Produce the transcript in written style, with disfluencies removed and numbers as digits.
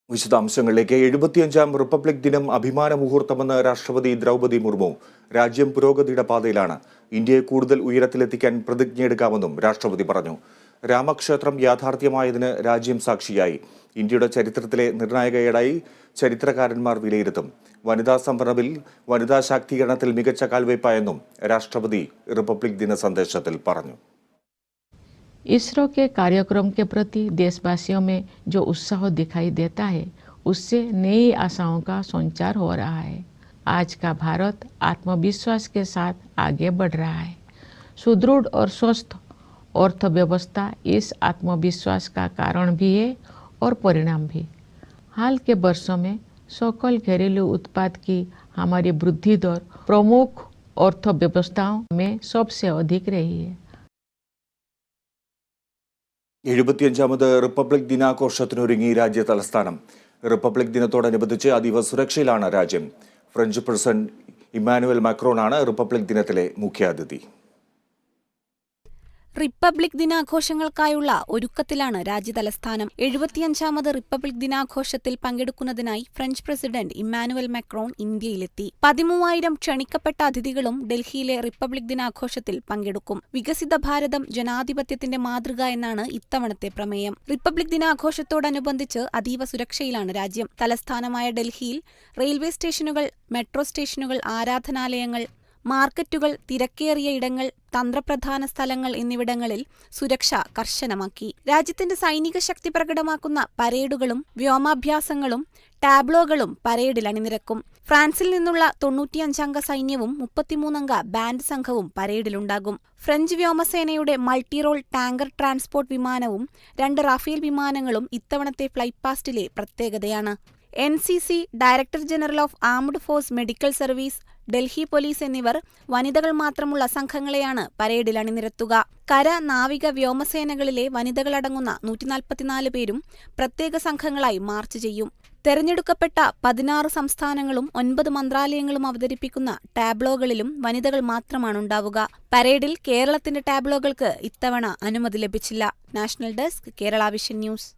വിശദാംശങ്ങളിലേക്ക് 75ാം റിപ്പബ്ലിക് ദിനം അഭിമാന മുഹൂർത്തമെന്ന് രാഷ്ട്രപതി ദ്രൗപദി മുർമു. രാജ്യം പുരോഗതിയുടെ പാതയിലാണ്. ഇന്ത്യയെ കൂടുതൽ ഉയരത്തിലെത്തിക്കാൻ പ്രതിജ്ഞയെടുക്കാമെന്നും രാഷ്ട്രപതി പറഞ്ഞു. രാമക്ഷേത്രം യാഥാർത്ഥ്യമായതിന് രാജ്യം സാക്ഷിയായി. ഇന്ത്യയുടെ ചരിത്രത്തിലെ നിർണായകയേടായി ചരിത്രകാരന്മാർ വിലയിരുത്തും. വനിതാ സംവരണ വനിതാ ശാക്തീകരണത്തിൽ മികച്ച കാൽവയ്പായെന്നും രാഷ്ട്രപതി റിപ്പബ്ലിക് ദിന സന്ദേശത്തിൽ പറഞ്ഞു. इसरो के कार्यक्रम के प्रति देशवासियों में जो उत्साह दिखाई देता है, उससे नई आशाओं का संचार हो रहा है. आज का भारत आत्मविश्वास के साथ आगे बढ़ रहा है. सुदृढ़ और स्वस्थ अर्थव्यवस्था इस आत्मविश्वास का कारण भी है और परिणाम भी. हाल के वर्षों में सकल घरेलू उत्पाद की हमारी वृद्धि दर प्रमुख अर्थव्यवस्थाओं में सबसे अधिक रही है. 75ാമത് റിപ്പബ്ലിക് ദിനാഘോഷത്തിനൊരുങ്ങി രാജ്യ തലസ്ഥാനം. റിപ്പബ്ലിക് ദിനത്തോടനുബന്ധിച്ച് അതീവ സുരക്ഷയിലാണ് രാജ്യം. ഫ്രഞ്ച് പ്രസിഡന്റ് ഇമ്മാനുവൽ മാക്രോണാണ് റിപ്പബ്ലിക് ദിനത്തിലെ മുഖ്യാതിഥി. റിപ്പബ്ലിക് ദിനാഘോഷങ്ങൾക്കായുള്ള ഒരുക്കത്തിലാണ് രാജ്യതലസ്ഥാനം. 75ാമത് റിപ്പബ്ലിക് ദിനാഘോഷത്തിൽ പങ്കെടുക്കുന്നതിനായി ഫ്രഞ്ച് പ്രസിഡന്റ് ഇമ്മാനുവൽ മാക്രോൺ ഇന്ത്യയിലെത്തി. 13,000 ക്ഷണിക്കപ്പെട്ട അതിഥികളും ഡൽഹിയിലെ റിപ്പബ്ലിക് ദിനാഘോഷത്തിൽ പങ്കെടുക്കും. വികസിത ഭാരതം ജനാധിപത്യത്തിന്റെ മാതൃക എന്നാണ് ഇത്തവണത്തെ പ്രമേയം. റിപ്പബ്ലിക് ദിനാഘോഷത്തോടനുബന്ധിച്ച് അതീവ സുരക്ഷയിലാണ് രാജ്യം. തലസ്ഥാനമായ ഡൽഹിയിൽ റെയിൽവേ സ്റ്റേഷനുകൾ, മെട്രോ സ്റ്റേഷനുകൾ, ആരാധനാലയങ്ങൾ, മാർക്കറ്റുകൾ, തിരക്കേറിയ ഇടങ്ങൾ, തന്ത്രപ്രധാന സ്ഥലങ്ങൾ എന്നിവിടങ്ങളിൽ സുരക്ഷ കർശനമാക്കി. രാജ്യത്തിന്റെ സൈനിക ശക്തി പ്രകടമാക്കുന്ന പരേഡുകളും വ്യോമാഭ്യാസങ്ങളും ടാബ്ലോകളും പരേഡിൽ അണിനിരക്കും. ഫ്രാൻസിൽ നിന്നുള്ള 95-അംഗ സൈന്യവും 33-അംഗ ബാൻഡ് സംഘവും പരേഡിലുണ്ടാകും. ഫ്രഞ്ച് വ്യോമസേനയുടെ മൾട്ടി റോൾ ടാങ്കർ ട്രാൻസ്പോർട്ട് വിമാനവും 2 റാഫേൽ വിമാനങ്ങളും ഇത്തവണത്തെ ഫ്ലൈറ്റ് പാസ്റ്റിലെ പ്രത്യേകതയാണ്. NCC, director general of armed force medical service, Delhi police എന്നിവർ വനിതകൾ മാത്രമുള്ള സംഘങ്ങളെയാണ് പരേഡിൽ അണിനിരത്തുക. കര, നാവിക, വ്യോമസേനകളിലെ വനിതകളടങ്ങുന്ന 144 പേരും പ്രത്യേക സംഘങ്ങളായി മാർച്ച് ചെയ്യും. തെരഞ്ഞെടുക്കപ്പെട്ട 16 സംസ്ഥാനങ്ങളും 9 മന്ത്രാലയങ്ങളും അവതരിപ്പിക്കുന്ന ടാബ്ലോകളിലും വനിതകൾ മാത്രമാണുണ്ടാവുക. പരേഡിൽ കേരളത്തിന്റെ ടാബ്ലോകൾക്ക് ഇത്തവണ അനുമതി ലഭിച്ചില്ല. National desk, Kerala vision news.